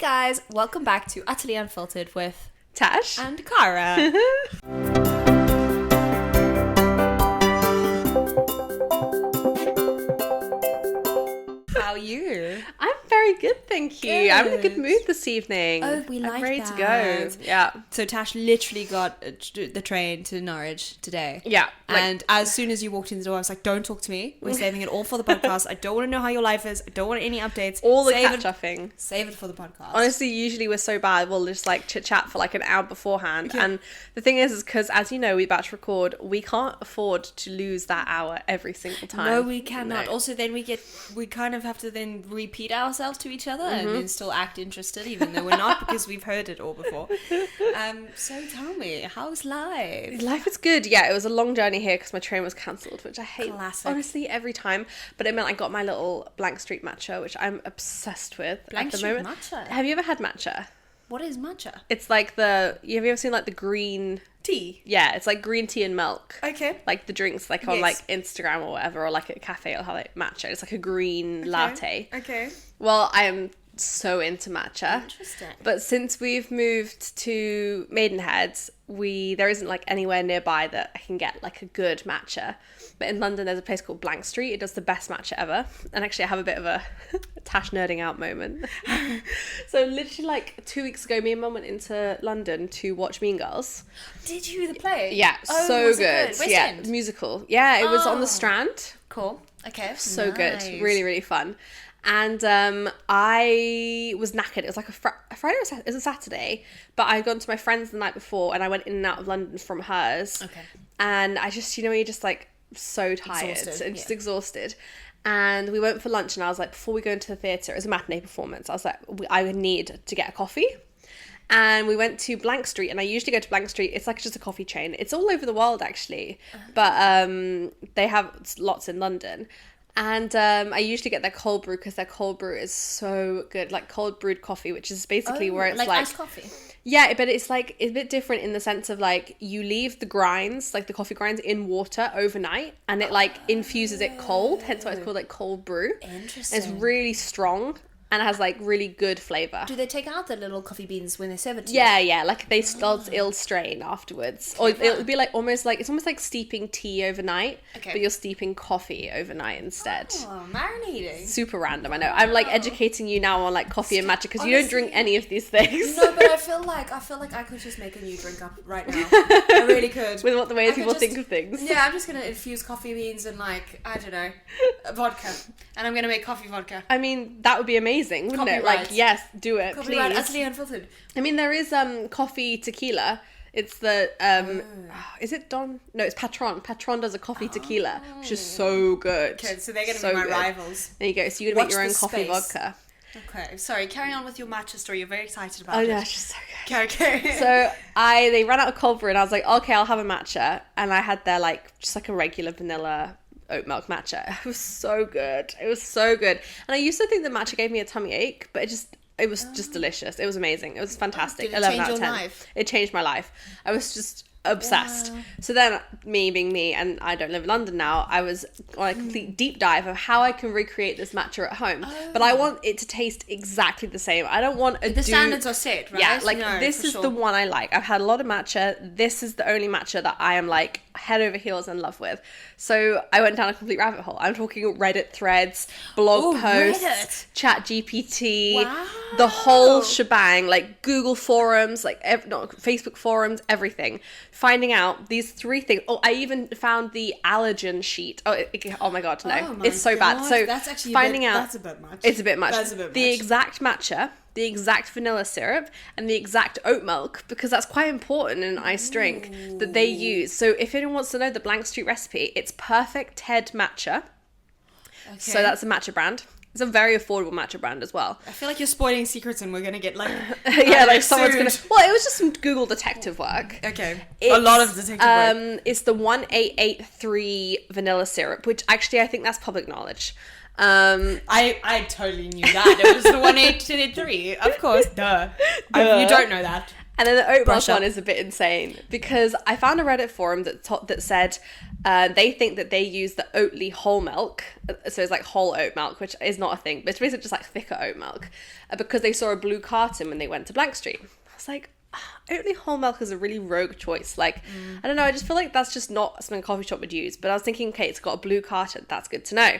guys, welcome back to Utterly Unfiltered with Tash and Cara. How are you? I'm very good, thank you. Good. I'm in a good mood this evening. Oh, we like I'm ready that. to go. Yeah. So Tash literally got the train to Norwich today. Yeah. And as soon as you walked in the door, I was like, don't talk to me. We're saving it all for the podcast. I don't want to know how your life is. I don't want any updates. all the Save catch-upping. Save it for the podcast. Honestly, usually we're so bad, we'll just like chit-chat for like an hour beforehand. Yeah. And the thing is because as you know, we about to record, we can't afford to lose that hour every single time. No, we cannot. No. Also, then we kind of have to then repeat ourselves to each other and then still act interested, even though we're not, because we've heard it all before. So tell me, how's life? Life is good. Yeah, it was a long journey here because my train was cancelled, which I hate. Classic. Honestly every time. But it meant I got my little Blank Street matcha, which I'm obsessed with Blank at the Street moment. matcha? Have you ever had matcha? What is matcha? It's like have you ever seen like the green Tea. Yeah, it's like green tea and milk. Okay. Like the drinks like on like Instagram or whatever, or like at a cafe or how like matcha. It's like a green latte. Okay. Well, I am so into matcha. Interesting. But since we've moved to Maidenhead, there isn't like anywhere nearby that I can get like a good matcha. But in London, there's a place called Blank Street. It does the best matcha ever. And actually, I have a bit of a Tash nerding out moment. So literally like 2 weeks ago, me and Mum went into London to watch Mean Girls. Did you the play? Yeah, Oh, so was it good. West Yeah, End? musical. Yeah, it was on Oh. the Strand. Cool. Okay. So good. Nice. Really, really fun. And I was knackered. It was like a Friday or it was a Saturday, but I had gone to my friend's the night before and I went in and out of London from hers. Okay. And I just, you're just like so tired Exhausted, and just yeah. exhausted. And we went for lunch and I was like, before we go into the theatre, it was a matinee performance. I was like, I would need to get a coffee. And we went to Blank Street, and I usually go to Blank Street. It's like just a coffee chain. It's all over the world, actually. But they have lots in London. And I usually get their cold brew because their cold brew is so good. Like cold brewed coffee, which is basically where it's like iced coffee. Yeah, but it's like it's a bit different in the sense of like you leave the grinds, like the coffee grinds, in water overnight, and it like infuses it cold. Hence why it's called like cold brew. Interesting. It's really strong and it has like really good flavor. Do they take out the little coffee beans when they serve it to you? Yeah, like it'll strain afterwards, or it'll be like almost like steeping tea overnight, but you're steeping coffee overnight instead. Oh, marinating. Super random, I know. I'm like educating you now on like coffee and matcha because you don't drink any of these things. No, but I feel like I could just make a new drink up right now. I really could. With what the way people think of things. Yeah, I'm just gonna infuse coffee beans and like I don't know, vodka, and I'm gonna make coffee vodka. I mean, that would be amazing, wouldn't it? Copyright. Like, yes, do it, Copyright, please. Utterly Unfiltered. I mean, there is coffee tequila. It's the is it Don? No, it's Patron. Patron does a coffee tequila, which is so good. Okay, so they're gonna be my rivals. There you go. So you can make your Watch own this coffee space. vodka. Okay, sorry. Carry on with your matcha story. You're very excited about Oh it. yeah, it's just so good. Okay. So they ran out of cold brew, and I was like, okay, I'll have a matcha, and I had their like just like a regular vanilla oat milk matcha. It was so good. It was so good. And I used to think that matcha gave me a tummy ache, but it was just delicious. It was amazing. It was fantastic. Did it 11 change out of your 10. life? It changed my life. I was just obsessed. Wow. So then, me being me, and I don't live in London now, I was on a complete deep dive of how I can recreate this matcha at home. But I want it to taste exactly the same. I don't want the standards are set, right? Yeah, like No, this for is sure. the one I like. I've had a lot of matcha. This is the only matcha that I am like head over heels in love with. So I went down a complete rabbit hole. I'm talking Reddit threads, blog posts, Reddit. Chat GPT, Wow. the whole shebang, like Google forums, like Facebook forums, everything. Finding out these 3 things. Oh, I even found the allergen sheet. Oh my god, no, Oh my it's so bad. God. So that's actually finding out that's a bit much. it's a bit much. That's a bit the much. exact matcha, the exact vanilla syrup, and the exact oat milk, because that's quite important in an iced drink that they use. So if anyone wants to know the Blank Street recipe, it's Perfect Head Matcha. Okay. So that's a matcha brand. It's a very affordable matcha brand as well. I feel like you're spoiling secrets and we're gonna get like Yeah, like someone's sued. gonna. Well, it was just some Google detective work. Okay. It's, a lot of detective work. It's the 1883 vanilla syrup, which actually I think that's public knowledge. I totally knew that. It was the 1883. Of course. Duh. You don't know that. And then the oat milk Brush up. one is a bit insane because I found a Reddit forum that said they think that they use the Oatly whole milk. So it's like whole oat milk, which is not a thing, but it's basically just like thicker oat milk because they saw a blue carton when they went to Blank Street. I was like, Oatly whole milk is a really rogue choice. Like, I don't know, I just feel like that's just not something a coffee shop would use. But I was thinking, okay, it's got a blue carton. That's good to know.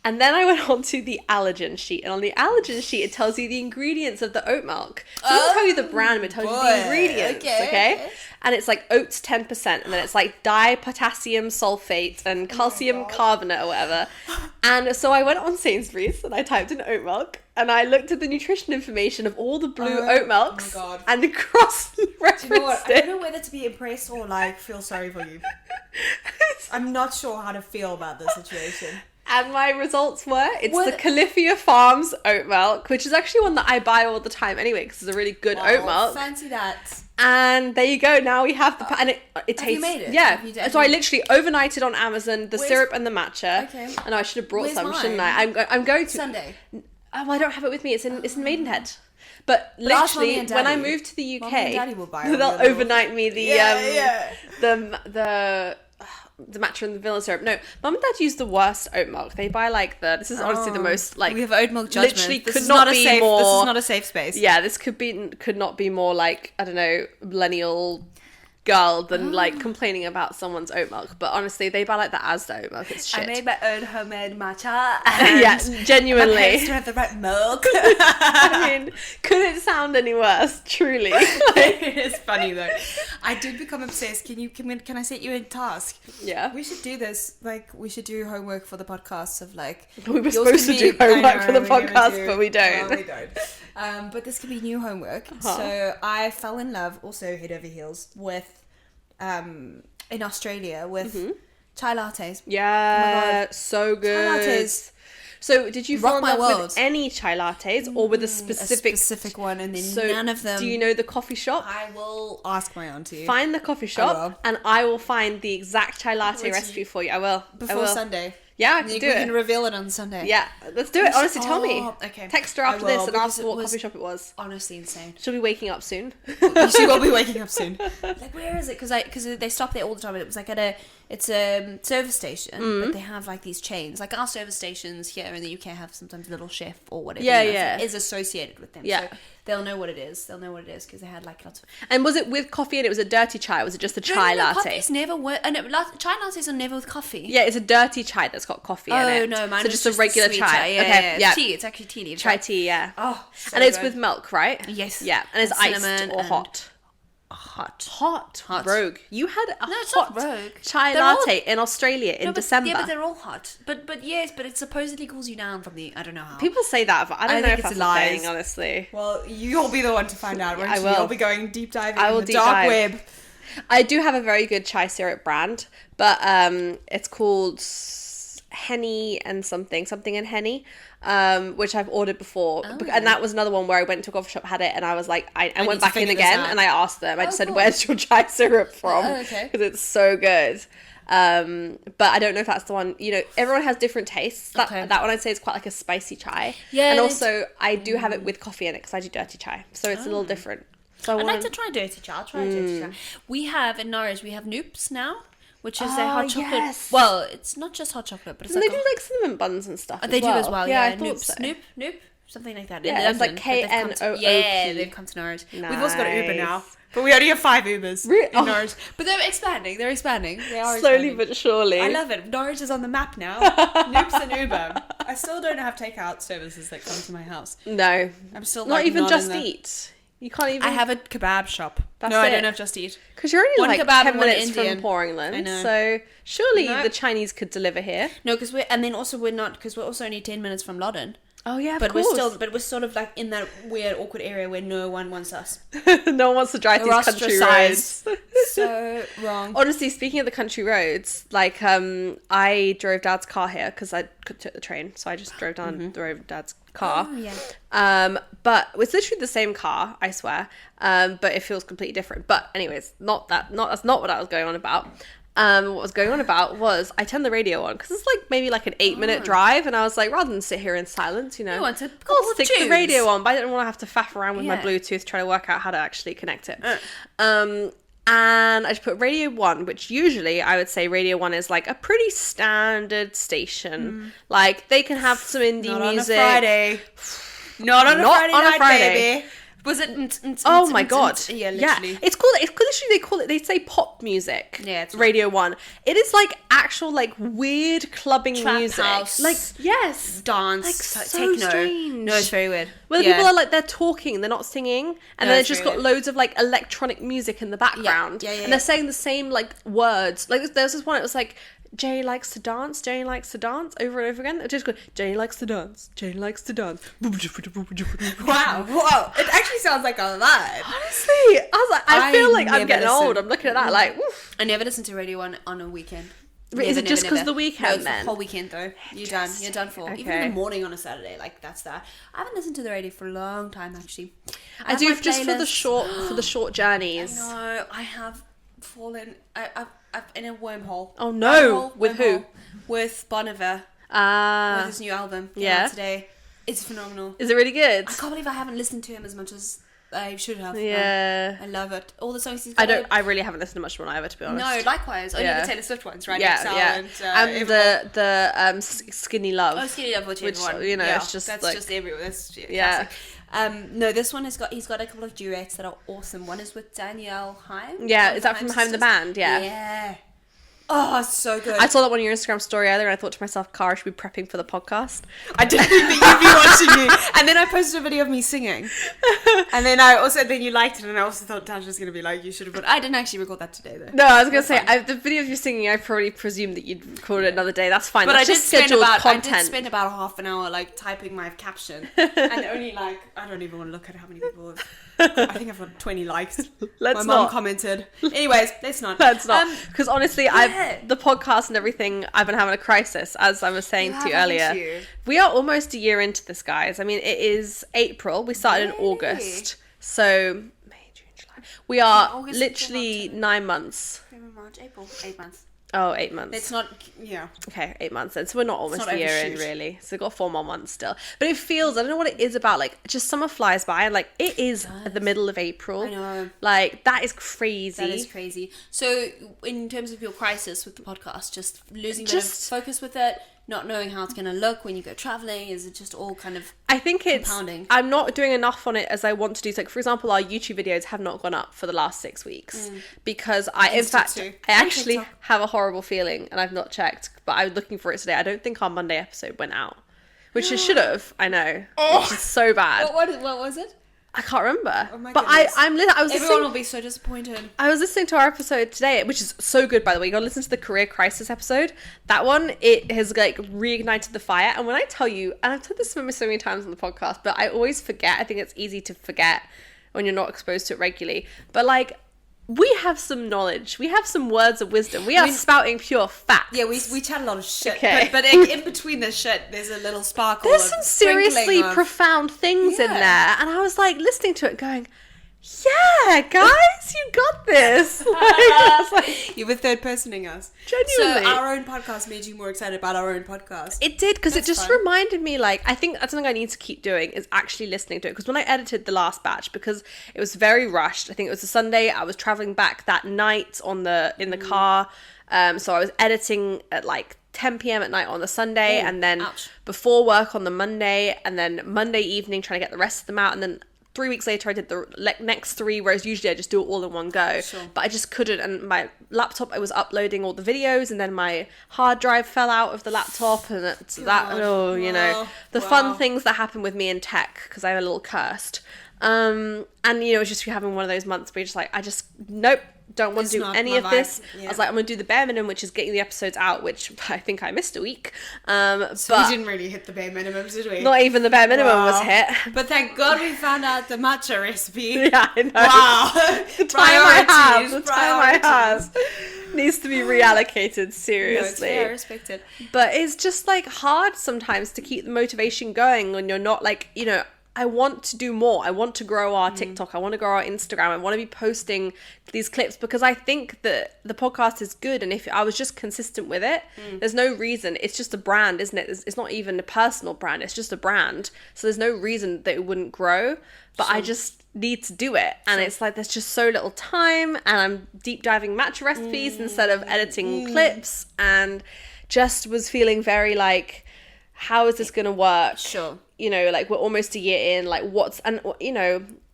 And then I went on to the allergen sheet. And on the allergen sheet, it tells you the ingredients of the oat milk. It doesn't tell you the brand, but it tells you the ingredients, okay? And it's like oats 10%. And then it's like dipotassium sulfate and calcium carbonate or whatever. And so I went on Sainsbury's and I typed in oat milk. And I looked at the nutrition information of all the blue oat milks and cross-referenced Do you know what? I don't know whether to be impressed or like feel sorry for you. I'm not sure how to feel about this situation. And my results were, the Califia Farms oat milk, which is actually one that I buy all the time anyway, because it's a really good oat milk. Fancy that. And there you go. Now we have the... And it tastes... Have you made it? Yeah. So I literally overnighted on Amazon the syrup and the matcha. Okay. And I should have brought some, mine? shouldn't I? I'm going to... Sunday. Oh, I don't have it with me. It's in Maidenhead. But literally, when I moved to the UK, they'll overnight me the matcha and the vanilla syrup. No, Mum and Dad use the worst oat milk. They buy like this is honestly the most like we have oat milk judgment. Literally this could is not not be a safe. more. This is not a safe space. Yeah, this could not be more like, I don't know, millennial girl than like complaining about someone's oat milk. But honestly, they buy like the Asda oat milk. It's shit. I made my own homemade matcha. Yeah, genuinely. My parents don't have the right milk. I mean, could it sound any worse? Truly. It is funny though. I did become obsessed. Can I set you a task? Yeah. We should do this. Like, we should do homework for the podcasts of like. We were supposed to do homework for the podcast, but we don't. No, we don't. But this could be new homework. So I fell in love, also head over heels, with in Australia with chai lattes. Yeah, so good. Chai lattes. So did you fall in my love world. with any chai lattes or with a specific one, and then none of them? Do you know the coffee shop? I will ask my auntie. Find the coffee shop and I will find the exact chai latte recipe for you. I will. Before Sunday. Yeah, I can do it. We can reveal it on Sunday. Yeah, let's do it. Honestly, tell me. Okay. Text her after this and ask her what coffee shop it was. Honestly insane. She'll be waking up soon. She will be waking up soon. Like, where is it? Because they stop there all the time. It was like it's a service station, but they have like these chains. Like our service stations here in the UK have sometimes Little Chef or whatever. Yeah. Is associated with them. Yeah. So they'll know what it is. They'll know what it is because they had like lots of. And was it with coffee and it was a dirty chai? Or was it just a chai latte? Coffee's never chai lattes are never with coffee. Yeah, it's a dirty chai that's got coffee in it. Oh no, mine so was just a regular sweet chai. Yeah, Yeah. Tea. It's actually tea. Chai tea. Yeah. Oh, so and it's good. with milk, right? Yes. Yeah, and it's iced cinnamon or hot. Hot. Rogue. You had a hot rogue. chai latte in Australia in December. Yeah, but they're all hot. But yes, but it supposedly cools you down from the. I don't know how. People say that, but I don't know think if it's that's lies. a thing, honestly. Well, you'll be the one to find out. I will. You'll be going deep diving I will in the deep dark dive. web. I do have a very good chai syrup brand, but it's called Henny and something and Henny, which I've ordered before, and that was another one where I went to a coffee shop, had it, and I was like, I went back in again, and I asked them, I just said, "Where's your chai syrup from?" Because it's so good. But I don't know if that's the one. You know, everyone has different tastes. That one I'd say is quite like a spicy chai. Yeah, and also I do have it with coffee in it because I do dirty chai, so it's a little different. So I'd like to try dirty chai. I'll try dirty chai. We have in Norwich, we have Noops now, which is a hot chocolate. Yes. Well, it's not just hot chocolate, but it's and like they do like cinnamon buns and stuff. they do as well. Yeah, I thought Noops, so. Noop, something like that. Yeah, it's like KNOOP. Yeah, they've come to Norwich. Nice. We've also got Uber now, but we only have 5 Ubers in Norwich. But they're expanding. They are Slowly expanding. but surely. I love it. Norwich is on the map now. Noops and Uber. I still don't have takeout services that come to my house. No, I'm still not like, even not Just in the... Eat. You can't even. I have a kebab shop. That's I it. don't have Just Eat. Because you're only One like kebab 10 and one minutes Indian. from Poringland, I know. so surely No. the Chinese could deliver here. No, because we're also only 10 minutes from Loddon. Oh yeah, But we're sort of like in that weird awkward area where no one wants us. no one wants to drive We're these country roads. So wrong. Honestly, speaking of the country roads, like I drove Dad's car here because I took the train, so I just drove down the road with Dad's car. Oh, yeah. But it's literally the same car, I swear. But it feels completely different. But anyways, that's not what I was going on about. what was going on about was I turned the radio on because it's like maybe like an 8-minute drive, and I was like, rather than sit here in silence, you know, You want to I'll stick the radio on, but I didn't want to have to faff around with my Yeah. Bluetooth trying to work out how to actually connect it. And I just put Radio 1, which usually I would say Radio 1 is like a pretty standard station. Like they can have some indie Not music. on a Friday. Not on a Friday night, baby. Was it? Oh my god! Yeah, literally. Yeah. It's called. It's literally they say pop music. Yeah, it's Radio 1. It is like actual like weird clubbing Trap music. house. Like yes, Dance, like so techno. strange. No, it's very weird. Where the people are like they're talking, they're not singing, and then it's it's just very got loads of like electronic music in the background, Yeah, and they're saying the same like words. Like there's this one. It was like. Jay likes to dance, Jay likes to dance, over and over again. It just goes, Jay likes to dance, Jay likes to dance. Wow, it actually sounds like a vibe. Honestly, I was like, I feel like I'm getting old. I'm looking at that like, oof. I never listen to Radio 1 on a weekend. Is it just 'cause of the weekend, No, it's then? the whole weekend though. You're done. You're done for. Even in the morning on a Saturday, like that's that. I haven't listened to the radio for a long time actually. I do just for the short journeys. No, I have fallen. I've in a wormhole. Oh no! With who? With Bon Iver. With his new album. Came out today. It's phenomenal. Is it really good? I can't believe I haven't listened to him as much as I should have. Yeah. I love it. All the songs he's got. I really haven't listened to much Bon Iver, to be honest. No, likewise. Only the Taylor Swift ones, right? Yeah, and the Skinny Love. Oh, Skinny Love, which one. You know, it's just that's like, just everywhere. That's yeah. classic. No, this one he's got a couple of duets that are awesome. One is with Danielle Haim. Yeah, is that from Haim the Band? Yeah. Yeah. Oh, it's so good. I saw that on your Instagram story earlier, and I thought to myself, Cara should be prepping for the podcast. I didn't think that you'd be watching me. And then I posted a video of me singing. And then then you liked it, and I also thought Tash was going to be like, you should have. But I didn't actually record that today, though. No, I was going to say, the video of you singing, I probably presumed that you'd record it another day. That's fine. But That's I content. did spend about half an hour like typing my caption, and only like I don't even want to look at how many people have. I think I've got 20 likes. My mum commented. Anyways, let's not. Because honestly, the podcast and everything, I've been having a crisis, as I was saying to you earlier. We are almost a year into this, guys. I mean, it is April. We started in August. So, May, June, July. We are literally 9 months. March, April, 8 months. Oh, 8 months. It's not, yeah. Okay, 8 months then. So we're not almost a year in, really. So we've got 4 more months still. But it feels, I don't know what it is about, like, just summer flies by, and, like, it is at the middle of April. I know. Like, that is crazy. That is crazy. So, in terms of your crisis with the podcast, just losing a bit of focus with it, not knowing how it's going to look when you go traveling, is it just all kind of I think it's compounding? I'm not doing enough on it as I want to do. So, like, for example, our YouTube videos have not gone up for the last 6 weeks because I actually have a horrible feeling, and I've not checked, but I'm looking for it today. I don't think our Monday episode went out, which it should have. I know, which is so bad. What was it? I can't remember. Oh my but goodness. Everyone will be so disappointed. I was listening to our episode today, which is so good, by the way. You gotta listen to the career crisis episode. That one, it has like reignited the fire. And when I tell you, and I've said this so many times on the podcast, but I always forget. I think it's easy to forget when you're not exposed to it regularly. But like, we have some knowledge. We have some words of wisdom. We are spouting pure facts. Yeah, we chat a lot of shit. Okay. But in between the shit, there's a little sparkle. There's some seriously profound things in there. And I was like listening to it going, yeah, guys, you got this. You were third personing us. Genuinely. So our own podcast made you more excited about our own podcast. It did, because it just reminded me, like, I think that's something I need to keep doing is actually listening to it. Because when I edited the last batch, because it was very rushed, I think it was a Sunday, I was traveling back that night in the car. So I was editing at like 10 p.m. at night on the Sunday, and then before work on the Monday, and then Monday evening trying to get the rest of them out, and then 3 weeks later I did the next 3, whereas usually I just do it all in one go. But I just couldn't, and my laptop, I was uploading all the videos, and then my hard drive fell out of the laptop, and the fun things that happen with me in tech, because I'm a little cursed. And you know, it's just having one of those months where you're just like, nope, don't want to do any of this. I was like, I'm going to do the bare minimum, which is getting the episodes out, which I think I missed a week. So we didn't really hit the bare minimum, did we? Not even the bare minimum was hit. But thank God we found out the matcha recipe. Yeah, I know. Wow. The time I have needs to be reallocated, seriously. No, it's fair, I respect it. But it's just like hard sometimes to keep the motivation going when you're not like, you know, I want to do more. I want to grow our TikTok. I want to grow our Instagram. I want to be posting these clips because I think that the podcast is good. And if I was just consistent with it, there's no reason. It's just a brand, isn't it? It's not even a personal brand. It's just a brand. So there's no reason that it wouldn't grow. But I just need to do it. And it's like there's just so little time. And I'm deep diving matcha recipes instead of editing clips. And just was feeling very like, how is this going to work? Sure. You know, like we're almost a year in, like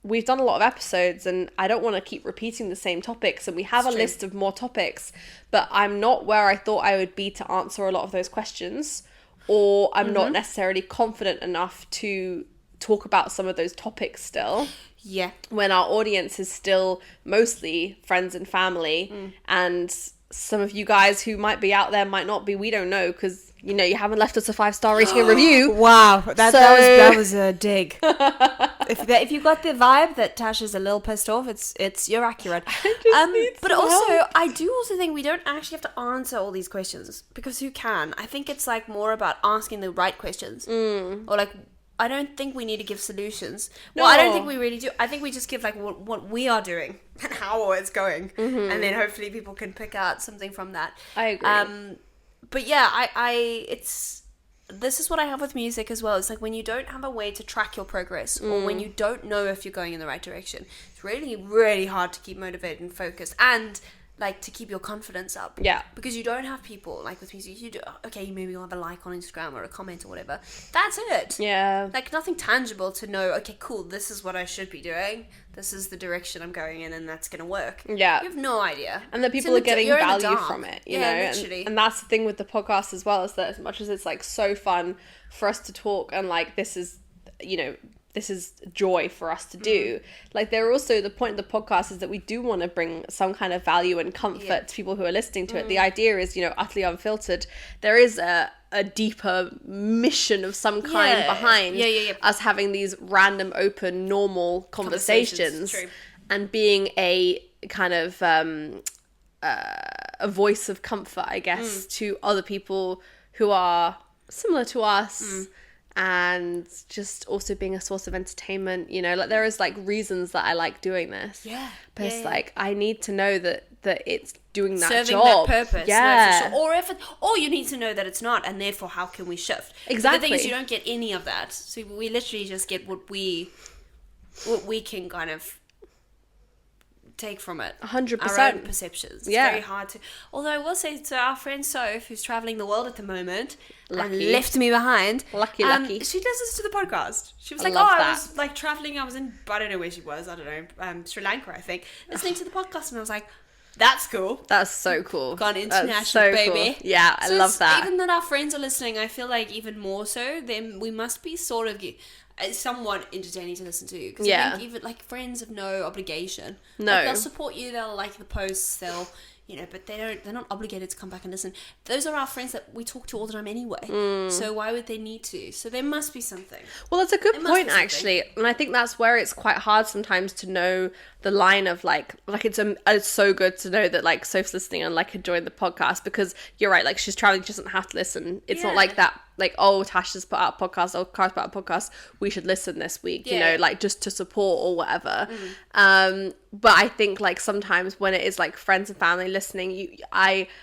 we've done a lot of episodes and I don't want to keep repeating the same topics, and we have a list of more topics, but I'm not where I thought I would be to answer a lot of those questions, or I'm not necessarily confident enough to talk about some of those topics still. Yeah. When our audience is still mostly friends and family, and some of you guys who might be out there might not be, we don't know, because you know, you haven't left us a 5-star rating and review. Wow, that was a dig. If you got the vibe that Tash is a little pissed off, you're accurate. But also, help. I do also think we don't actually have to answer all these questions, because who can? I think it's like more about asking the right questions, or like, I don't think we need to give solutions. No. Well, I don't think we really do. I think we just give like what we are doing and how it's going, and then hopefully people can pick out something from that. I agree. But yeah, this is what I have with music as well. It's like when you don't have a way to track your progress, or when you don't know if you're going in the right direction, it's really, really hard to keep motivated and focused, and like to keep your confidence up. Yeah. Because you don't have people, like with music, you do, okay, maybe you'll have a like on Instagram or a comment or whatever. That's it. Yeah. Like nothing tangible to know, okay, cool, this is what I should be doing. This is the direction I'm going in, and that's going to work. Yeah. You have no idea. And that people are getting value from it, you know? Literally. And that's the thing with the podcast as well, is that as much as it's like so fun for us to talk, and like this is, you know, this is joy for us to do. Like, there are also, the point of the podcast is that we do want to bring some kind of value and comfort to people who are listening to it. The idea is, you know, Utterly Unfiltered, there is a deeper mission of some kind behind us having these random, open, normal conversations and being a kind of a voice of comfort, I guess, to other people who are similar to us. And just also being a source of entertainment, you know, like there is like reasons that I like doing this. Yeah. But it's like, I need to know that it's doing that serving job. That purpose. Yeah. No, for sure. Or you need to know that it's not, and therefore how can we shift? Exactly. But the thing is, you don't get any of that. So we literally just get what we can kind of take from it. 100%. Our own perceptions. It's Yeah. very hard to. Although I will say to our friend Soph, who's traveling the world at the moment, Lucky. and left me behind. Lucky. She listens to the podcast. She was like, I was like traveling. I was in, I don't know where she was. I don't know, Sri Lanka, I think, listening to the podcast, and I was like, that's cool. That's so cool. Gone international, baby. Cool. Yeah, I love that. Even that our friends are listening, I feel like even more so, then we must be sort of somewhat entertaining to listen to. Because I think even like friends have no obligation. No. Like, they'll support you, they'll like the posts, they'll, you know, but they're not obligated to come back and listen. Those are our friends that we talk to all the time anyway. So why would they need to? So there must be something. Well, that's a good point, actually. And I think that's where it's quite hard sometimes to know the line of like it's so good to know that like Soph's listening and like enjoying the podcast, because you're right, like she's traveling, she doesn't have to listen. It's not like that, like, oh, Tash has put out a podcast, or Cara's put out a podcast, we should listen this week, you know, like just to support or whatever. But I think like sometimes when it is like friends and family listening, I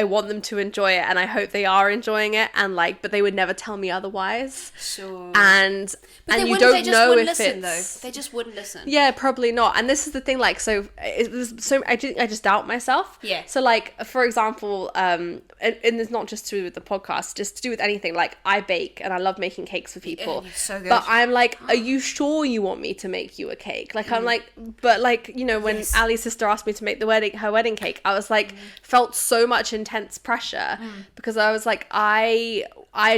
want them to enjoy it, and I hope they are enjoying it, and like, but they would never tell me otherwise. Sure. And you don't know if listen, it's... though. They just wouldn't listen. Yeah, probably not. And this is the thing, like, I just doubt myself. Yeah. So like, for example, and it's not just to do with the podcast, just to do with anything. Like, I bake and I love making cakes for people. Yeah, so good. But I'm like, are you sure you want me to make you a cake? Like, I'm like, but like, you know, when Ali's sister asked me to make her wedding cake, I was like, felt so much intense pressure, because I was like, I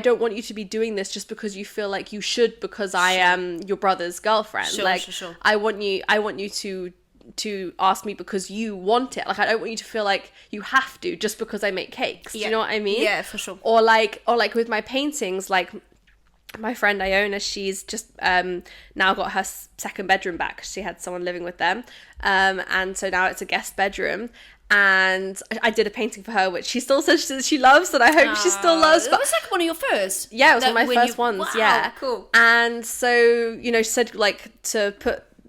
don't want you to be doing this just because you feel like you should, because I am your brother's girlfriend. Sure. I want you to ask me because you want it. Like, I don't want you to feel like you have to just because I make cakes. Do you know what I mean? Yeah, for sure. Or like with my paintings, like, my friend Iona, she's just now got her second bedroom back. She had someone living with them, and so now it's a guest bedroom. And I did a painting for her, which she still says she loves, and I hope she still loves. But it was like one of your first. Yeah, it was one of my first ones. Wow, yeah, cool. And so, you know, she said like to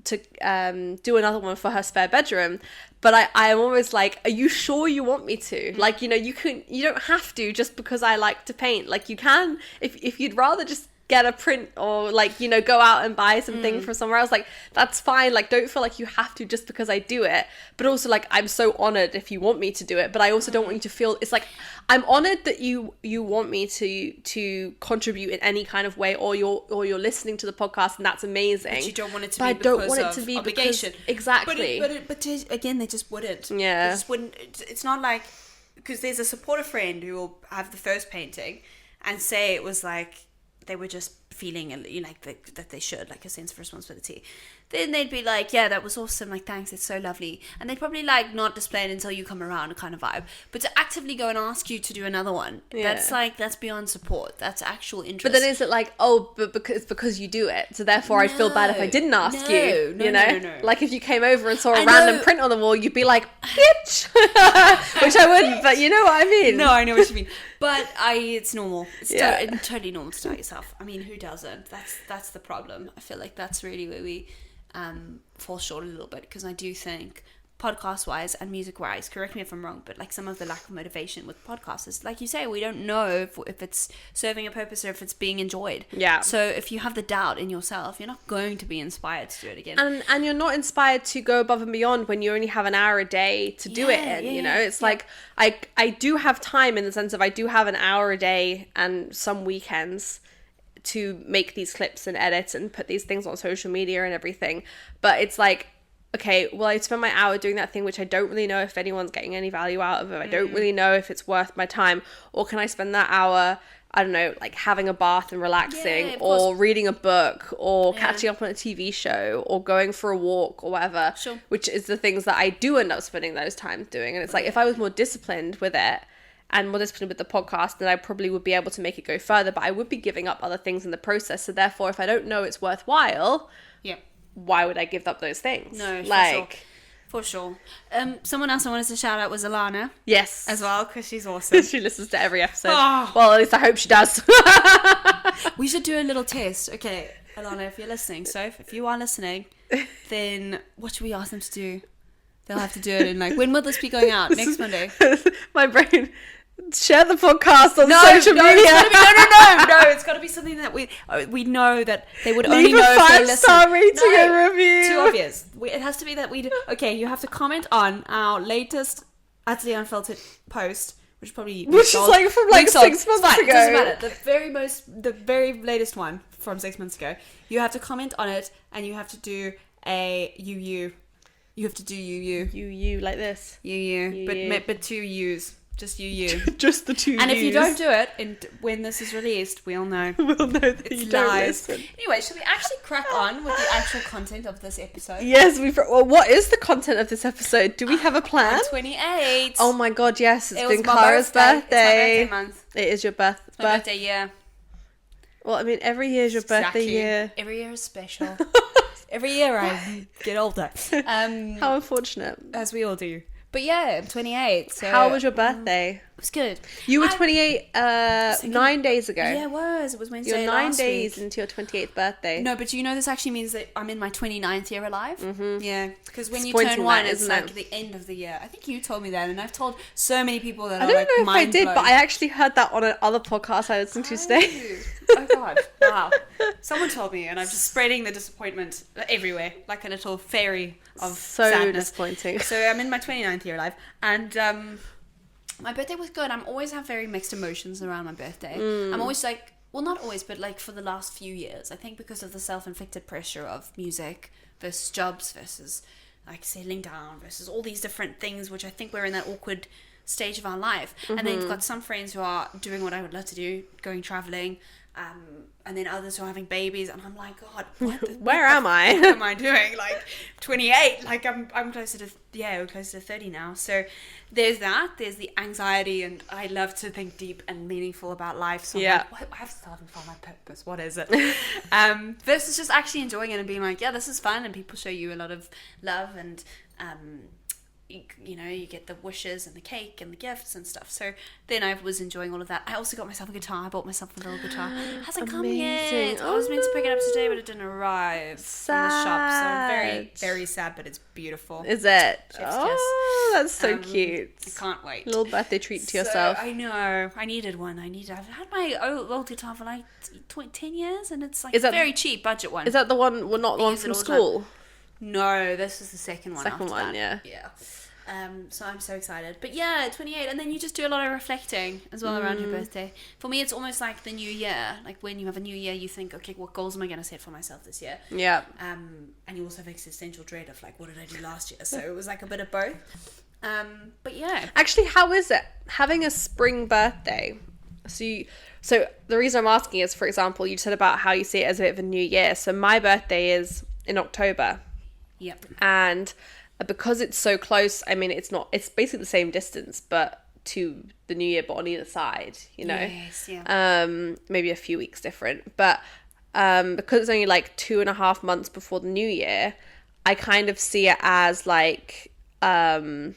do another one for her spare bedroom. But I am always like, are you sure you want me to? Like, you know, you don't have to just because I like to paint. Like, you can, if you'd rather just get a print or like, you know, go out and buy something from somewhere else, like, that's fine. Like, don't feel like you have to just because I do it. But also, like, I'm so honored if you want me to do it, but I also don't want you to feel, it's like, I'm honored that you want me to contribute in any kind of way, or you're listening to the podcast, and that's amazing. But you don't want it to but be I don't because want it of to be obligation. Because, exactly. But again, they just wouldn't. Yeah. They just wouldn't. It's not like, because there's a supportive friend who will have the first painting and say it was like they were just feeling like that they should, like a sense of responsibility. Then they'd be like, yeah, that was awesome, like, thanks, it's so lovely. And they'd probably like not display it until you come around, kind of vibe. But to actively go and ask you to do another one, that's beyond support. That's actual interest. But then is it like, oh, but because you do it, so therefore I'd feel bad if I didn't ask you? You know? No. Like if you came over and saw a random print on the wall, you'd be like, bitch! Which I wouldn't, but you know what I mean. No, I know what you mean. But it's normal. It's totally normal to doubt yourself. I mean, who doesn't? That's the problem. I feel like that's really where we fall short a little bit, because I do think podcast wise and music wise, correct me if I'm wrong, but like some of the lack of motivation with podcasts is, like you say, we don't know if it's serving a purpose or if it's being enjoyed. Yeah. So if you have the doubt in yourself, you're not going to be inspired to do it again. And you're not inspired to go above and beyond when you only have an hour a day to do it in, you know? It's like, I do have time in the sense of I do have an hour a day and some weekends to make these clips and edit and put these things on social media and everything. But it's like, okay, well, I spend my hour doing that thing, which I don't really know if anyone's getting any value out of it. I don't really know if it's worth my time. Or can I spend that hour, I don't know, like having a bath and relaxing, or reading a book, or catching up on a TV show, or going for a walk, or whatever. Sure. Which is the things that I do end up spending those times doing. And it's like, if I was more disciplined with it, and more disciplined with the podcast, then I probably would be able to make it go further, but I would be giving up other things in the process. So therefore, if I don't know it's worthwhile, why would I give up those things? No, for sure. Someone else I wanted to shout out was Alana. Yes. As well, because she's awesome. She listens to every episode. Oh. Well, at least I hope she does. We should do a little test. Okay, Alana, if you're listening, if you are listening, then what should we ask them to do? They'll have to do it in like, when will this be going out? Next Monday? My brain. Share the podcast on social media. No, it's got to be something that we know that they would only know if they listen. 5-star rating and review. Too obvious. It has to be that you have to comment on our latest Utterly Unfiltered post, which is like from like 6 months ago. It doesn't matter. The very latest one from 6 months ago. You have to comment on it, and you have to do a UU. You have to do UU. UU like this. UU. But 2 U's. Just UU. Just the 2 And U's. if you don't do it, and when this is released, we'll know. We'll know that it's you don't lies. listen. Anyway, should we actually crack on with the actual content of this episode? Yes, what is the content of this episode? Do we have a plan? 28. Oh my god, yes. It's been my Cara's birthday. It's my birthday month. It is your birthday. My birthday year. Well, I mean, every year is your birthday year. Every year is special. Every year I get older. How unfortunate. As we all do. But yeah, I'm 28. So how was your birthday? It was good. You were 28 9 days ago. Yeah, it was. It was Wednesday. You're 9 days into your 28th birthday. No, but you know this actually means that I'm in my 29th year alive. Mm-hmm. Yeah, because when you turn one, it's like the end of the year. I think you told me that, and I've told so many people that I don't know if I did, but I actually heard that on another podcast I listened to today. Oh god! Wow. Someone told me, and I'm just spreading the disappointment everywhere, like a little fairy of sadness. Disappointing. So I'm in my 29th year alive, and my birthday was good. I always have very mixed emotions around my birthday. I'm always like, well, not always, but like for the last few years, I think because of the self-inflicted pressure of music versus jobs versus like settling down versus all these different things, which I think we're in that awkward stage of our life. And then you've got some friends who are doing what I would love to do, going traveling. And then others who are having babies, and I'm like, God, what where am I? What am I doing? Like, 28. Like I'm closer to we're closer to 30 now. So there's that. There's the anxiety, and I love to think deep and meaningful about life. So I'm like, I have to start and find my purpose. What is it? Versus just actually enjoying it and being like, yeah, this is fun, and people show you a lot of love, and you get the wishes and the cake and the gifts and stuff. So then I was enjoying all of that. I also got myself a guitar. I bought myself a little guitar. It hasn't come yet. I was meant to pick it up today, but it didn't arrive from the shop. So I'm very, very sad, but it's beautiful. Is it? Chef's oh, that's so cute. I can't wait. Little birthday treat to yourself. I know. I needed one. I've had my old guitar for like 10 years, and it's like very cheap budget one. Is that the one? Well, not the one from school. No, this is the second one. Second one, yeah. So I'm so excited. But yeah, 28, and then you just do a lot of reflecting as well around your birthday. For me, it's almost like the new year. Like when you have a new year, you think, okay, what goals am I going to set for myself this year? Yeah. And you also have existential dread of like, what did I do last year? So it was like a bit of both. But yeah. Actually, how is it having a spring birthday? So the reason I'm asking is, for example, you said about how you see it as a bit of a new year. So my birthday is in October. Yep. And because it's so close, I mean, it's basically the same distance, but to the new year, but on either side, Yes, yeah. Maybe a few weeks different. But because it's only like 2.5 months before the new year, I kind of see it as like, right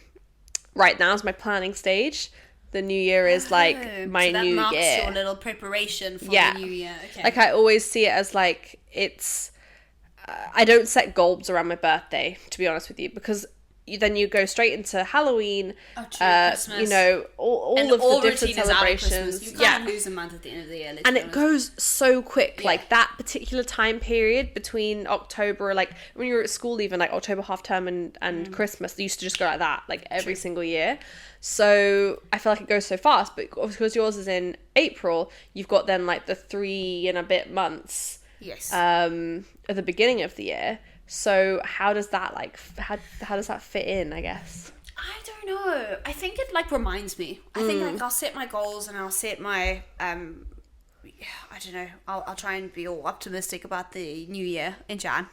now is my planning stage. The new year is like my so new marks year. Your little preparation for the new year. Okay. Like I always see it as like it's. I don't set goals around my birthday, to be honest with you, because then you go straight into Halloween, Christmas. All of the different celebrations. You can't lose a month at the end of the year. And it goes so quick. Like that particular time period between October, like when you were at school, even like October half term and Christmas, they used to just go like that, like every single year. So I feel like it goes so fast, but because yours is in April, you've got then like the 3 and a bit months. Yes. At the beginning of the year. So how does that how does that fit in, I guess? I don't know. I think it like reminds me. I think like I'll set my goals and I'll set my I don't know. I'll try and be all optimistic about the new year in Jan.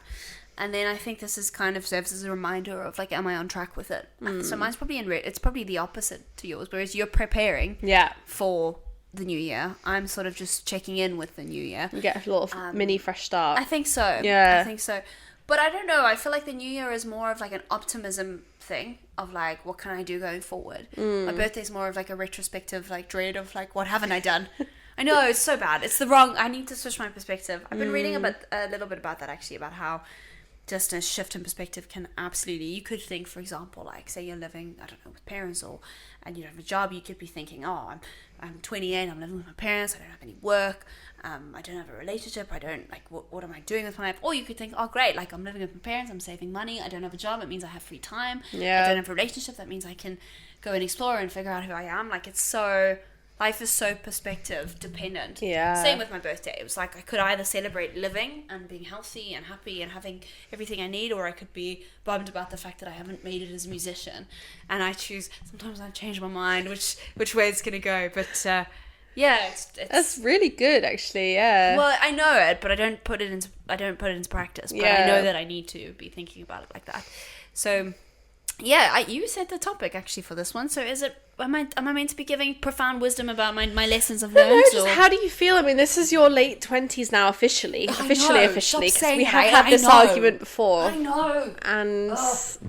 And then I think this is kind of serves as a reminder of like, am I on track with it? So mine's probably it's probably the opposite to yours, whereas you're preparing for the new year. I'm sort of just checking in with the new year. You get a little mini fresh start. I think so. Yeah. I think so. But I don't know. I feel like the new year is more of like an optimism thing of like, what can I do going forward? My birthday's more of like a retrospective like dread of like, what haven't I done? I know, it's so bad. It's the wrong... I need to switch my perspective. I've been reading a little bit about that actually, about how just a shift in perspective can absolutely... You could think, for example, like, say you're living, I don't know, with parents and you don't have a job, you could be thinking, oh, I'm 28, I'm living with my parents, I don't have any work, I don't have a relationship, I don't, like, what am I doing with my life? Or you could think, oh, great, like, I'm living with my parents, I'm saving money, I don't have a job, it means I have free time, I don't have a relationship, that means I can go and explore and figure out who I am. Like, it's so... Life is so perspective dependent. Yeah. Same with my birthday. It was like I could either celebrate living and being healthy and happy and having everything I need, or I could be bummed about the fact that I haven't made it as a musician. And I choose. Sometimes I change my mind which way it's gonna go. But yeah, it's that's really good, actually. Yeah. Well, I know it, but I don't put it into practice. But I know that I need to be thinking about it like that. So. Yeah, you said the topic actually for this one. So is it? Am I meant to be giving profound wisdom about my lessons I've learned? No, just how do you feel? I mean, this is your late 20s now, officially, because we have had this argument before. I know, and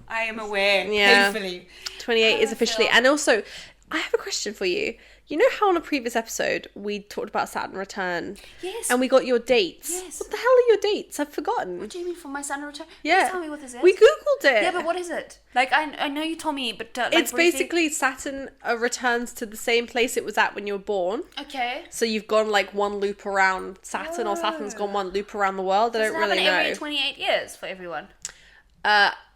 I am aware. Yeah, painfully. 28 is officially, and also, I have a question for you. You know how on a previous episode we talked about Saturn return? Yes. And we got your dates? Yes. What the hell are your dates? I've forgotten. What do you mean for my Saturn return? Yeah. Please tell me what this is. We Googled it. Yeah, but what is it? Like, I know you told me, but... like, it's basically Saturn returns to the same place it was at when you were born. Okay. So you've gone like one loop around Saturn, or Saturn's gone one loop around the world. I don't really know. Every 28 years for everyone?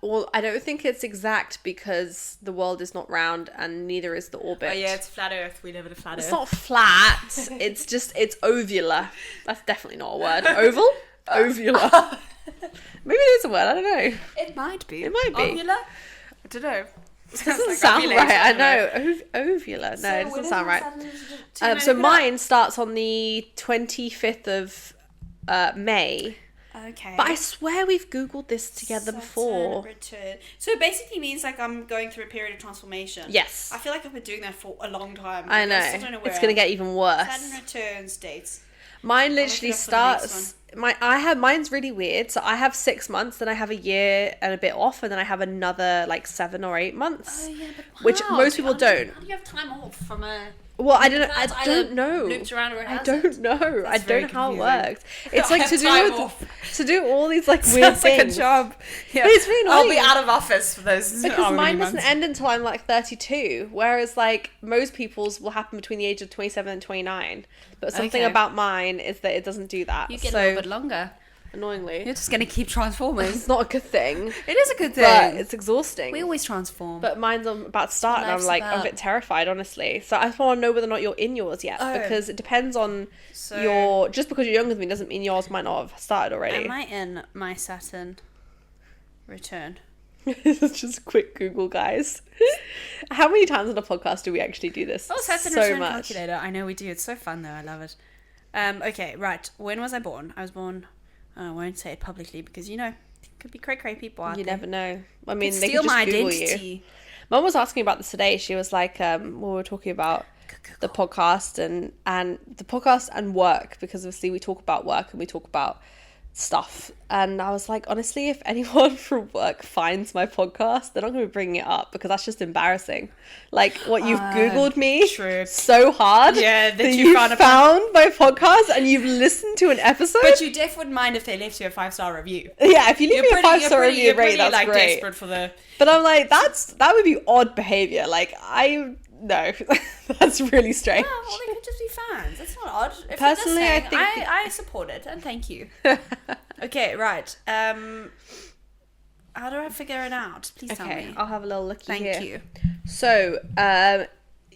Well, I don't think it's exact because the world is not round and neither is the orbit. Oh yeah, it's flat Earth. We live in a flat Earth. It's not flat. It's ovular. That's definitely not a word. Oval? Ovular. Maybe it is a word. I don't know. It might be. It might be. Ovular? I don't know. It doesn't sound right. I know. Ovular. No, it doesn't sound right. So mine starts on the 25th of May. Okay. But I swear we've Googled this together Saturn before. return. So it basically means like I'm going through a period of transformation. Yes. I feel like I've been doing that for a long time. I know. still don't know where It's going to get even worse. Saturn returns dates. Mine look literally it up for the next starts. Mine's really weird. So I have 6 months, then I have a year and a bit off, and then I have another like 7 or 8 months. Oh yeah, but Which how? most people don't. How do you have time off from a? Well, I don't know. That's I don't either know. looped around or it I hasn't. don't know. I That's very don't know how it confusing. works. It's I like have to do time with off. to do all these like weird Sounds like a things. job. Yeah. But it's really I'll be annoying. out of office for those. Because how mine many doesn't months? end until I'm like 32, whereas like most people's will happen between the age of 27 and 29. But something Okay. about mine is that it doesn't do that. You get so, a little bit longer. annoyingly. You're just gonna keep transforming. It's not a good thing, It is a good thing. but it's exhausting. We always transform. But mine's about to start, and I'm life's like, I'm a about. bit terrified, honestly. So I just want to know whether or not you're in yours yet, Oh. because it depends on So- your. Just because you're younger than me doesn't mean yours might not have started already. Am I in my Saturn return? This is just a quick Google, guys. How many times on a podcast do we actually do this? Oh, Saturn so return much. calculator. I know we do. It's so fun though. I love it. Okay, right. When was I born? I was born. I won't say it publicly because it could be cray people out You there. never know. I mean, Could they steal could just my Google identity. you. Mum was asking about this today. She was like, we were talking about the podcast and the podcast and work, because obviously we talk about work and we talk about stuff, and I was like, honestly, if anyone from work finds my podcast, they're not going to be bringing it up, because that's just embarrassing. Like, what you've Googled me true. so hard, Yeah, that that you you found found, a my podcast and you've listened to an episode. But you def wouldn't mind if they left you a 5-star review. Yeah, if you leave me a 5-star you're review, pretty, that's like, great. desperate for the. But I'm like, that would be odd behavior. Like, no, that's really strange. Oh, well, they could just be fans. That's not odd. If Personally, you're I listening, think I support it and thank you. Okay, right. How do I figure it out? Please tell Okay, me. I'll have a little looky Thank here. you. So,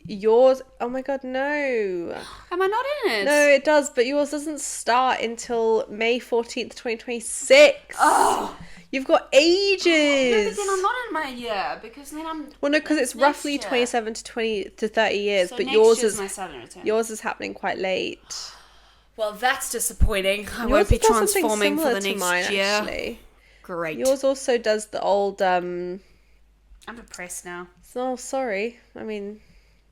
yours. Oh my god, no. Am I not in it? No, it does, but yours doesn't start until May 14th, 2026. Oh. You've got ages. No, but then I'm not in my year because then I'm. Well, no, because it's next roughly year. 27 to 30 years, So but next yours year's is my Saturn return. yours is happening quite late. Well, that's disappointing. I Yours won't be does something transforming for similar the to next mine, year. actually. Great. Yours also does the old I'm depressed now. Oh, sorry. I mean,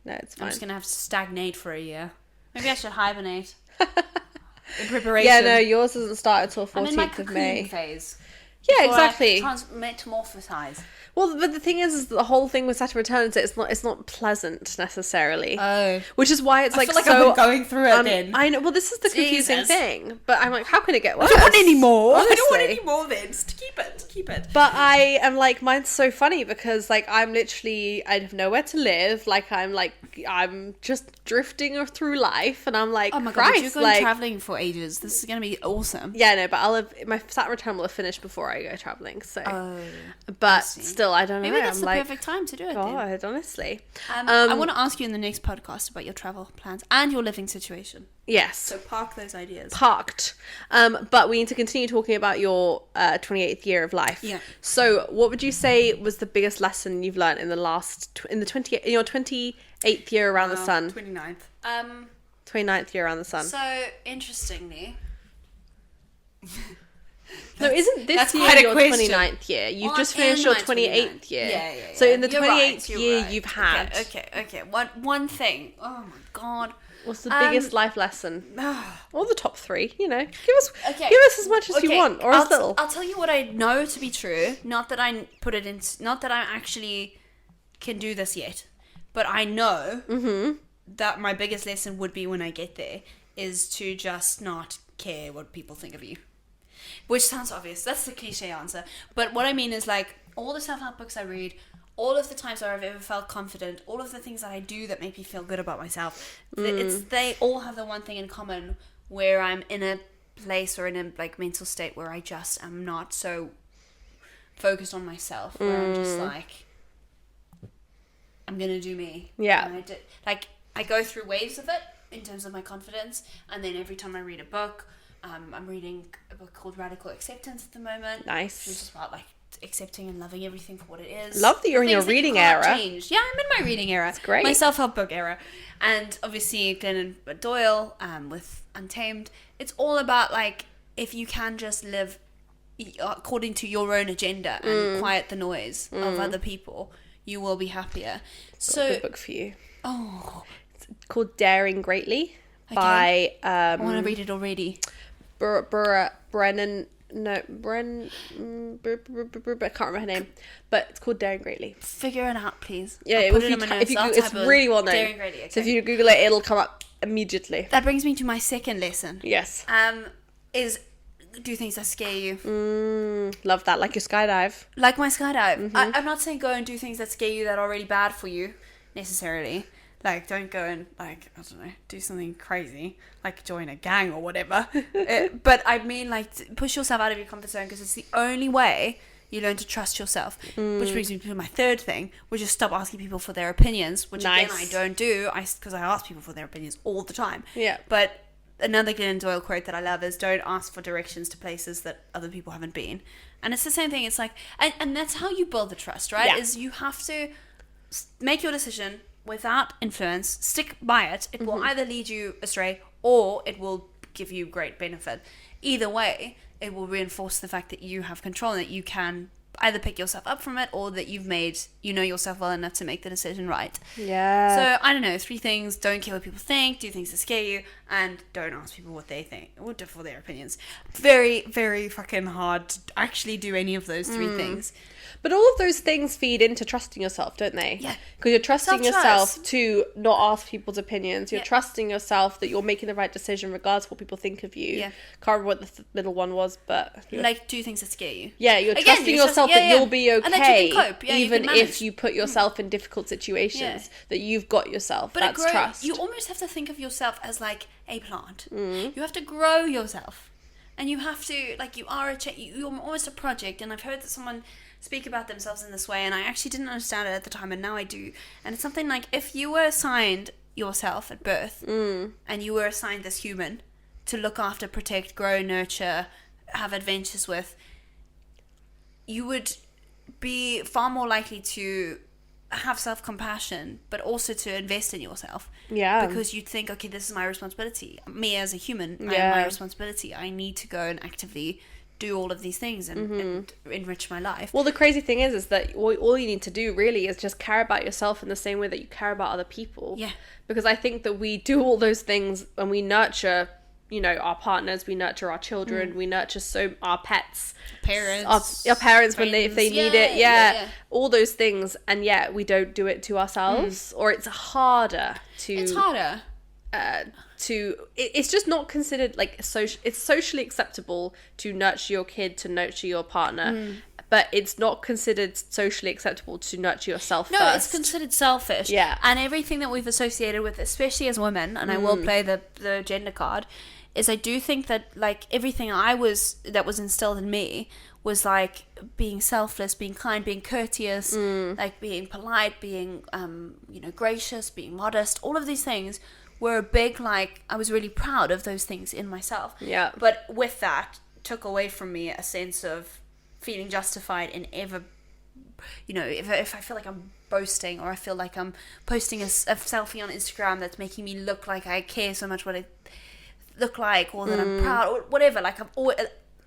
no, it's I'm fine. just gonna have to stagnate for a year. Maybe I should hibernate. In preparation. Yeah, no, yours doesn't start until I'm in my 14th of cocoon May. phase. Yeah, Before I exactly. metamorphosize. Well, but the thing is that the whole thing with Saturn returns, it's not pleasant necessarily. Oh. Which is why it's I like feel like so. I've been going through it then. I know. Well, this is the confusing Jesus. thing. But I'm like, how can it get worse? I don't want any more. I don't want Honestly. any more then. Just keep it. Keep it. But I am like, mine's so funny because like I have nowhere to live. Like I'm just drifting through life, and I'm like, Oh my god, but you're Christ, going like, traveling for ages. This is going to be awesome. yeah, no, but my Saturn return will have finished before I go traveling. So, Oh. but see. still, I don't know. Maybe that's I'm the like, perfect time to do it then. God, honestly. I want to ask you in the next podcast about your travel plans and your living situation. Yes. So park those ideas. Parked. But we need to continue talking about your 28th year of life. Yeah. So what would you say was the biggest lesson you've learned in in your 28th year around the sun? 29th. 29th year around the sun. So interestingly, No, isn't this that's year quite a your question. 29th year? You've Well, just I'm finished in your my 28th year. Yeah. So in the You're 28th right, you're year right. you've had, Okay. One thing. Oh my god. what's the biggest life lesson? Or the top 3, Give us Okay. give us as much as you want, or as little. I'll tell you what I know to be true. Not that I put it in. Not that I actually can do this yet, but I know that my biggest lesson would be when I get there is to just not care what people think of you. Which sounds obvious. That's the cliche answer. But what I mean is like all the self-help books I read, all of the times where I've ever felt confident, all of the things that I do that make me feel good about myself, they all have the one thing in common where I'm in a place or in a like mental state where I just am not so focused on myself, where I'm just like, I'm gonna do me. Yeah. And I go through waves of it in terms of my confidence, and then every time I read a book, I'm reading a book called Radical Acceptance at the moment. Nice. Which is about like accepting and loving everything for what it is. Love that you're in your Things that you reading can't era. change. Yeah, I'm in my reading era. That's great. My self-help book era. And obviously Glennon Doyle with Untamed. It's all about like if you can just live according to your own agenda and quiet the noise of other people, you will be happier. So, good book for you. Oh, it's called Daring Greatly okay. by I want to read it already. Brennan. No, I can't remember her name, but it's called Daring Greatly. Figure it out, please. Yeah, it's really well known. Daring Greatly. Okay. So if you Google it, it'll come up immediately. That brings me to my second lesson. Yes. Is do things that scare you. Love that. Like your skydive. Like my skydive. I'm not saying go and do things that scare you that are really bad for you, necessarily. Like, don't go and, like, I don't know, do something crazy, like join a gang or whatever. But I mean, like, push yourself out of your comfort zone, because it's the only way you learn to trust yourself. Which brings me to my third thing, which is stop asking people for their opinions, which again I don't do, because I ask people for their opinions all the time. Yeah. But another Glennon Doyle quote that I love is, don't ask for directions to places that other people haven't been. And it's the same thing. It's like, and that's how you build the trust, right? Yeah. Is you have to make your decision without influence, stick by it. It will either lead you astray or it will give you great benefit. Either way, it will reinforce the fact that you have control and that you can either pick yourself up from it, or that you've made, you know yourself well enough to make the decision right. Yeah. So, I don't know, 3 things: don't care what people think, do things that scare you, and don't ask people what they think, or for their opinions. Very, very fucking hard to actually do any of those 3 things. But all of those things feed into trusting yourself, don't they? Yeah. Because you're trusting Self-trust. yourself to not ask people's opinions. You're Yeah. trusting yourself that you're making the right decision regardless of what people think of you. Yeah. Can't remember what the middle one was, but... Like, do things that scare you. Yeah, you're Again, trusting you're yourself trust- that yeah, you'll be okay, and that you can cope. Yeah, you even can if manage. you put yourself in difficult situations, Yeah. that you've got yourself. But That's it grows. trust. You almost have to think of yourself as like a plant. You have to grow yourself, and you have to, like, you are you're almost a project. And I've heard that someone speak about themselves in this way, and I actually didn't understand it at the time, and now I do. And it's something like, if you were assigned yourself at birth, and you were assigned this human to look after, protect, grow, nurture, have adventures with, you would be far more likely to have self-compassion, but also to invest in yourself. Yeah. Because you'd think, okay, this is my responsibility. Me as a human, I Yeah. have my responsibility. I need to go and actively do all of these things and enrich my life. Well, the crazy thing is that all you need to do really is just care about yourself in the same way that you care about other people. Yeah. Because I think that we do all those things when we nurture, you know, our partners, we nurture our children, we nurture our pets, Parents, our parents when if they need it, yeah. all those things, and yet we don't do it to ourselves, or it's harder to. It's harder. It's just not considered like it's socially acceptable to nurture your kid, to nurture your partner, but it's not considered socially acceptable to nurture yourself No, first. it's considered selfish. Yeah. And everything that we've associated with, especially as women, and I will play the gender card, is I do think that, like, everything that was instilled in me was like being selfless, being kind, being courteous, like being polite, being gracious, being modest. All of these things were a big, like, I was really proud of those things in myself. Yeah. But with that, took away from me a sense of feeling justified in ever, if I feel like I'm boasting, or I feel like I'm posting a selfie on Instagram that's making me look like I care so much what I look like, or that I'm proud, or whatever. Like, I'm always,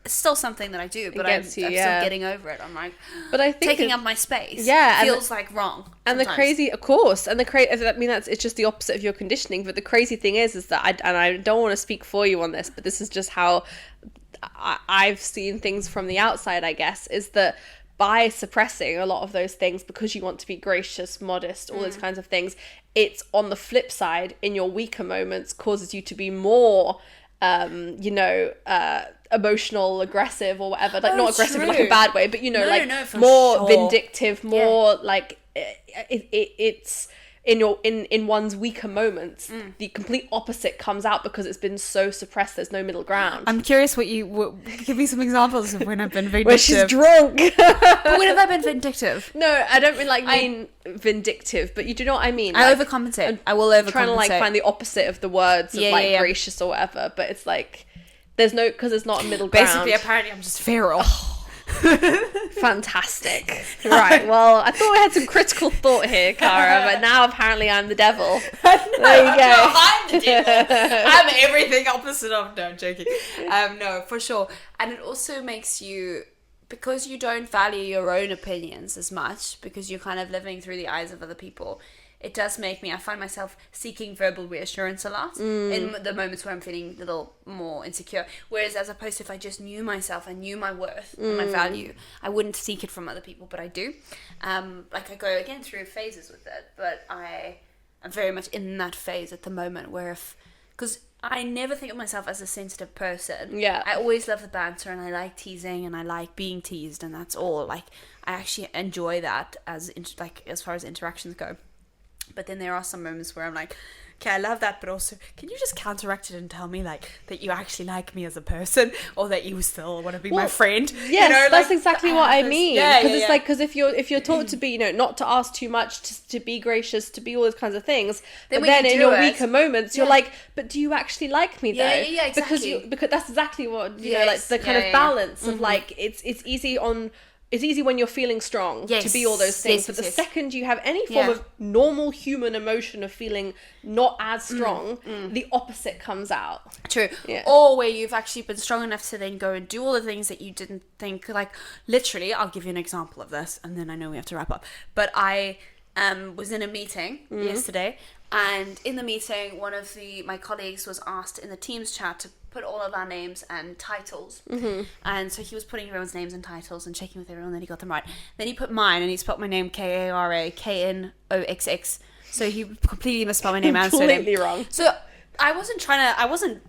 it's still something that I do, but I'm still getting over it. I'm like, but I think taking up my space feels like wrong. And sometimes. the crazy, of course, and I mean, it's just the opposite of your conditioning. But the crazy thing is that I don't want to speak for you on this, but this is just how I've seen things from the outside, I guess, is that by suppressing a lot of those things because you want to be gracious, modest, all those kinds of things, it's on the flip side, in your weaker moments, causes you to be more, emotional, aggressive, or whatever. Like, not aggressive in like a bad way, but more vindictive, more like it's in one's weaker moments. The complete opposite comes out because it's been so suppressed. There's no middle ground. I'm curious give me some examples of when I've been vindictive. When she's drunk. But when have I been vindictive? No, I don't mean vindictive, but you do know what I mean. I overcompensate. I will overcompensate. I'm trying to like find the opposite of the words of gracious or whatever, but it's like there's no, because it's not a middle ground. Basically, apparently I'm just feral. Fantastic. Right, well, I thought we had some critical thought here, Cara, but now apparently I'm the devil. No, There you go. I'm the devil. I'm everything opposite of. No, I'm joking. No, for sure. And it also makes you, because you don't value your own opinions as much, because you're kind of living through the eyes of other people, it does make me, I find myself seeking verbal reassurance a lot in the moments where I'm feeling a little more insecure. Whereas as opposed to if I just knew myself, I knew my worth and my value, I wouldn't seek it from other people, but I do. Like I go again through phases with it, but I'm very much in that phase at the moment where because I never think of myself as a sensitive person. Yeah. I always love the banter and I like teasing and I like being teased, and that's all. Like I actually enjoy that as far as interactions go. But then there are some moments where I'm like, okay, I love that, but also, can you just counteract it and tell me like that you actually like me as a person, or that you still want to be my friend? Yes, you know, that's like, exactly what I mean. Yeah, Because it's like, because if you're taught to be, not to ask too much, to be gracious, to be all those kinds of things, but then in your weaker moments, you're like, but do you actually like me though? Yeah, exactly. Because that's exactly what you know, like the kind of balance of like it's easy when you're feeling strong to be all those things, but the second you have any form of normal human emotion of feeling not as strong, the opposite comes out. True. Yeah. Or where you've actually been strong enough to then go and do all the things that you didn't think, like literally, I'll give you an example of this and then I know we have to wrap up. But I was in a meeting yesterday, and in the meeting, one of my colleagues was asked in the Teams chat to put all of our names and titles. And so he was putting everyone's names and titles and checking with everyone that he got them right. Then he put mine, and he spelled my name Karaknoxx. So he completely misspelled my name and surname. Completely wrong. So I wasn't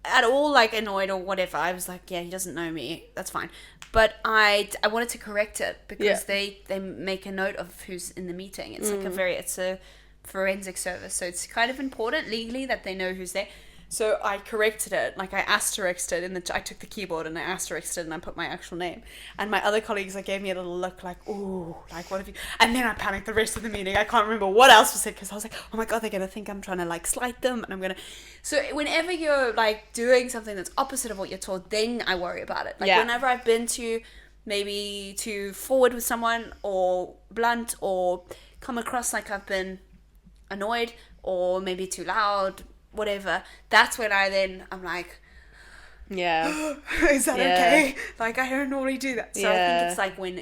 at all like annoyed or whatever. I was like, yeah, he doesn't know me. That's fine. But I wanted to correct it because they make a note of who's in the meeting. It's like it's a forensic service, so it's kind of important legally that they know who's there. So I corrected it, like I asterisked it, I took the keyboard and I asterisked it and I put my actual name. And my other colleagues like gave me a little look like, ooh, like what have you... And then I panicked the rest of the meeting. I can't remember what else was said because I was like, oh my God, they're going to think I'm trying to like slight them, and I'm going to... So whenever you're like doing something that's opposite of what you're taught, then I worry about it. Like whenever I've been maybe too forward with someone or blunt or come across like I've been annoyed or maybe too loud, whatever, that's when I'm like, is that okay? Like I don't normally do that. So I think it's like when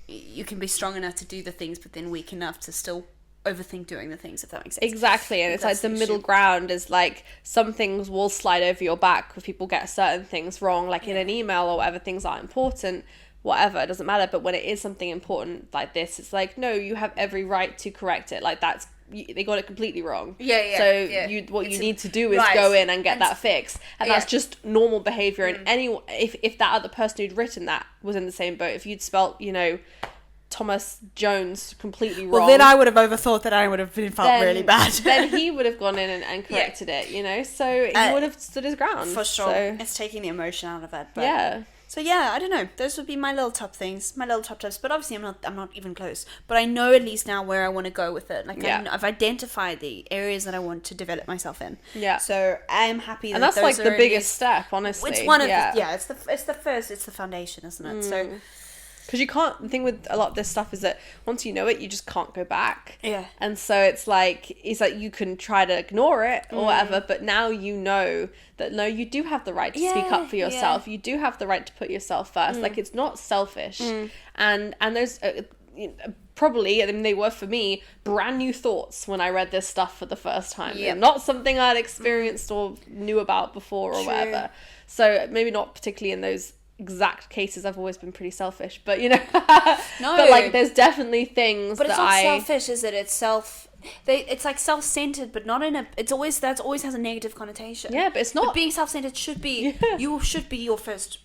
you can be strong enough to do the things but then weak enough to still overthink doing the things, if that makes sense. Exactly. And it's like the middle ground is like some things will slide over your back if people get certain things wrong, like in an email or whatever, things aren't important, whatever, it doesn't matter. But when it is something important like this, it's like, no, you have every right to correct it. Like they got it completely wrong. So you need to do is go in and get that fixed, and that's just normal behavior. And anyone, if that other person who'd written that was in the same boat, if you'd spelt Thomas Jones completely wrong, well then I would have overthought that. I would have felt really bad. Then he would have gone in and corrected it, so he would have stood his ground for sure. So. It's taking the emotion out of it, but so I don't know, those would be my little top things, my little top tips. But obviously I'm not even close, but I know at least now where I want to go with it. Like I've identified the areas that I want to develop myself in. So I'm happy and that's those like the biggest least, step, honestly. It's one of it's the first, it's the foundation, isn't it? So because you can't, the thing with a lot of this stuff is that once you know it, you just can't go back. And so it's like you can try to ignore it or whatever, but now you know that no, you do have the right to speak up for yourself. You do have the right to put yourself first. Like it's not selfish. And there's probably, I mean, they were for me brand new thoughts when I read this stuff for the first time. Not something I'd experienced or knew about before or whatever. So maybe not particularly in those exact cases. I've always been pretty selfish, but but like there's definitely things but it's not selfish, is it? It's like self-centered, but not in a, always has a negative connotation. But it's not. But being self-centered should be you should be your first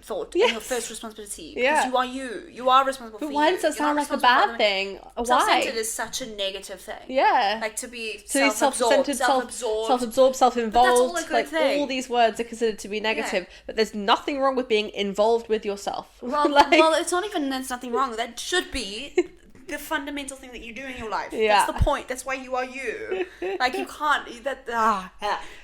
thought and your first responsibility, because you are responsible for you. Why does that sound like a bad thing? Why? Self-centered is such a negative thing. Like to be self-centered, self-absorbed, self-involved, but that's all a good thing. All these words are considered to be negative, but there's nothing wrong with being involved with yourself. Well, it's not even there's nothing wrong. That should be the fundamental thing that you do in your life. Yeah. That's the point. That's why you are you. Like, you can't,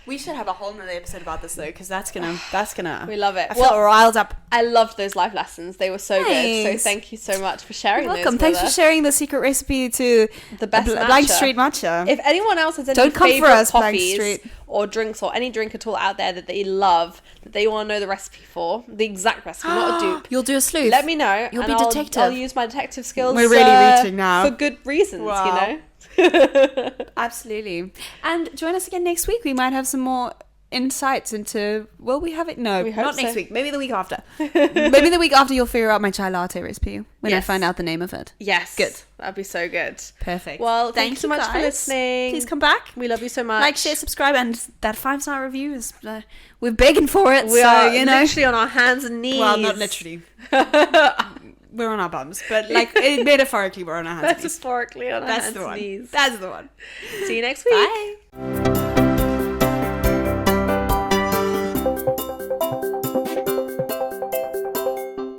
we should have a whole nother episode about this, though, because that's gonna, We love it. I feel riled up. I loved those life lessons. They were so good. So thank you so much for sharing You're those welcome. with Thanks us. for sharing the secret recipe to The best Blank matcha. Street matcha. If anyone else has any Don't come for favorite us, Blank coffees Street. or drinks or any drink at all out there that they love, that they want to know the recipe for, the exact recipe, not a dupe, You'll do a sleuth. let me know. You'll and be I'll- detective. I'll use my detective skills. We're really reaching now. For good reasons, Wow. you know. Absolutely. And join us again next week. We might have some more insights into, well, we have it. No, We hope not next so. week. Maybe the week after. Maybe the week after you'll figure out my chai latte recipe when I Yes. find out the name of it. Yes. Good. That'd be so good. Perfect. Well, thank you so much for guys. listening. Please come back. We love you so much. Like, share, subscribe, and that 5-star review is, we're begging for it. We so, are you know. literally on our hands and knees. Well, not literally. We're on our bums, but like metaphorically, we're on our hands. and knees. Metaphorically on our That's hands the and one. knees. That's the one. See you next week. Bye.